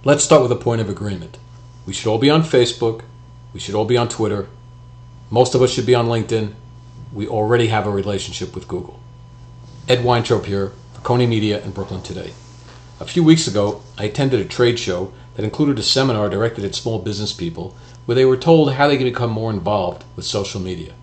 Let's start with a point of agreement. We should all be on Facebook. We should all be on Twitter. Most of us should be on LinkedIn. We already have a relationship with Google. Ed Weintraub here for Coney Media in Brooklyn today. A few weeks ago, I attended a trade show that included a seminar directed at small business people where they were told how they can become more involved with social media.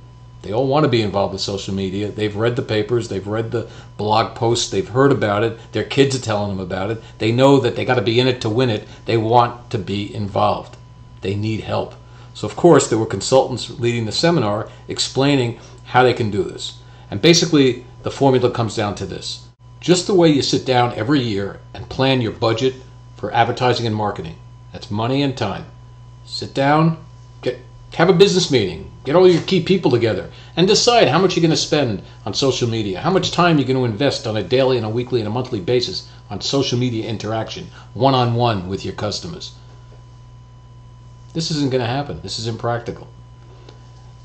They all want to be involved with social media. They've read the papers, they've read the blog posts, they've heard about it, their kids are telling them about it. They know that they got to be in it to win it. They want to be involved. They need help. So of course there were consultants leading the seminar explaining how they can do this. And basically the formula comes down to this. Just the way you sit down every year and plan your budget for advertising and marketing. That's money and time. Sit down, have a business meeting, get all your key people together, and decide how much you're going to spend on social media, how much time you're going to invest on a daily and a weekly and a monthly basis on social media interaction, one-on-one with your customers. This isn't going to happen. This is impractical.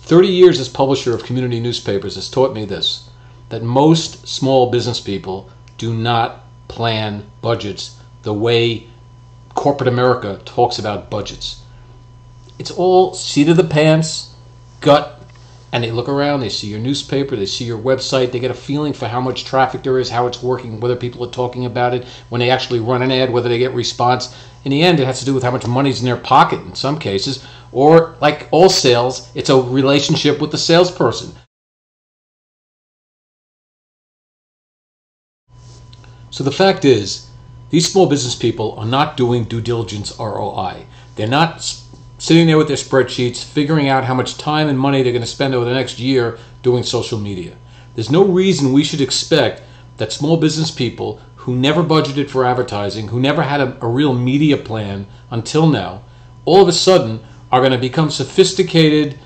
30 years as publisher of community newspapers has taught me this, that most small business people do not plan budgets the way corporate America talks about budgets. It's all seat of the pants, gut, and they look around, they see your newspaper, they see your website, they get a feeling for how much traffic there is, how it's working, whether people are talking about it, when they actually run an ad, whether they get response. In the end, it has to do with how much money's in their pocket in some cases, or like all sales, it's a relationship with the salesperson. So the fact is, these small business people are not doing due diligence ROI. They're not sitting there with their spreadsheets, figuring out how much time and money they're going to spend over the next year doing social media. There's no reason we should expect that small business people who never budgeted for advertising, who never had a real media plan until now, all of a sudden are going to become sophisticated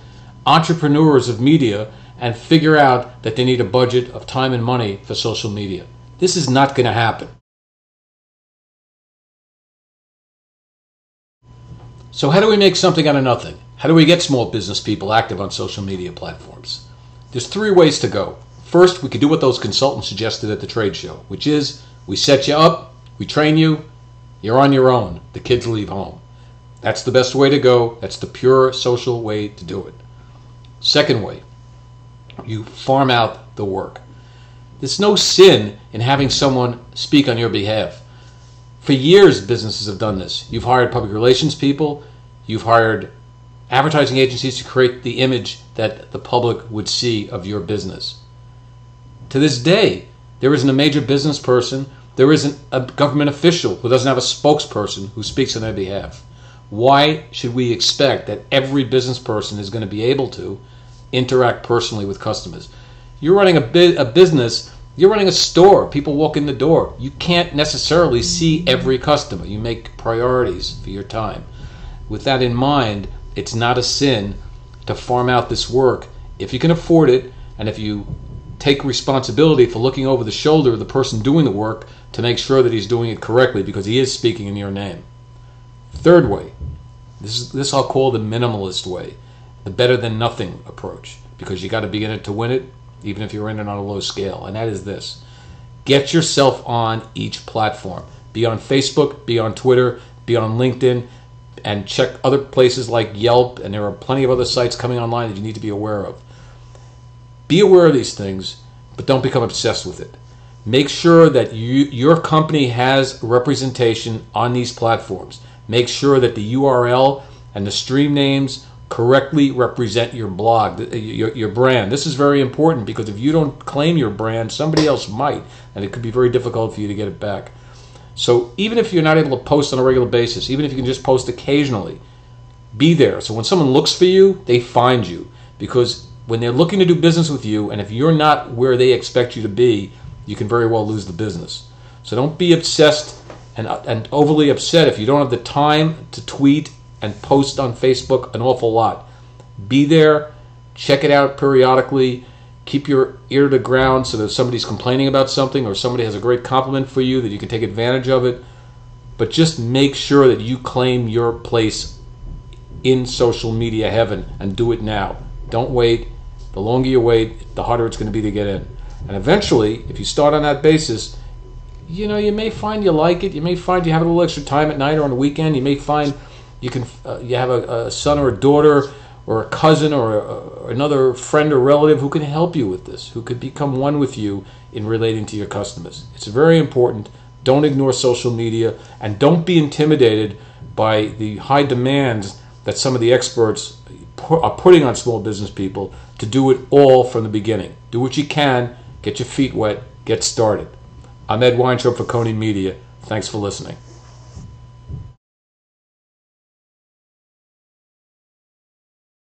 entrepreneurs of media and figure out that they need a budget of time and money for social media. This is not going to happen. So how do we make something out of nothing? How do we get small business people active on social media platforms? There's 3 ways to go. First, we could do what those consultants suggested at the trade show, which is we set you up, we train you, you're on your own. The kids leave home. That's the best way to go. That's the pure social way to do it. Second way, you farm out the work. There's no sin in having someone speak on your behalf. For years, businesses have done this. You've hired public relations people. You've hired advertising agencies to create the image that the public would see of your business. To this day, there isn't a major business person, there isn't a government official who doesn't have a spokesperson who speaks on their behalf. Why should we expect that every business person is going to be able to interact personally with customers? You're running a business. You're running a store. People walk in the door. You can't necessarily see every customer. You make priorities for your time. With that in mind, it's not a sin to farm out this work if you can afford it and if you take responsibility for looking over the shoulder of the person doing the work to make sure that he's doing it correctly because he is speaking in your name. Third way, this I'll call the minimalist way, the better than nothing approach, because you got to be in it to win it, even if you're in it on a low scale, and that is this. Get yourself on each platform. Be on Facebook, be on Twitter, be on LinkedIn, and check other places like Yelp, and there are plenty of other sites coming online that you need to be aware of. Be aware of these things, but don't become obsessed with it. Make sure that your company has representation on these platforms. Make sure that the URL and the stream names correctly represent your blog, your brand. This is very important because if you don't claim your brand, somebody else might, and it could be very difficult for you to get it back. So even if you're not able to post on a regular basis, even if you can just post occasionally, be there. So when someone looks for you, they find you. Because when they're looking to do business with you, and if you're not where they expect you to be, you can very well lose the business. So don't be obsessed and overly upset if you don't have the time to tweet and post on Facebook an awful lot. Be there, check it out periodically, keep your ear to the ground so that if somebody's complaining about something or somebody has a great compliment for you that you can take advantage of it. But just make sure that you claim your place in social media heaven and do it now. Don't wait. The longer you wait, the harder it's going to be to get in. And eventually, if you start on that basis, you may find you like it. You may find you have a little extra time at night or on the weekend. You may find you have a son or a daughter or a cousin or another friend or relative who can help you with this, who could become one with you in relating to your customers. It's very important. Don't ignore social media, and don't be intimidated by the high demands that some of the experts are putting on small business people to do it all from the beginning. Do what you can, get your feet wet, get started. I'm Ed Weintraub for Coney Media. Thanks for listening.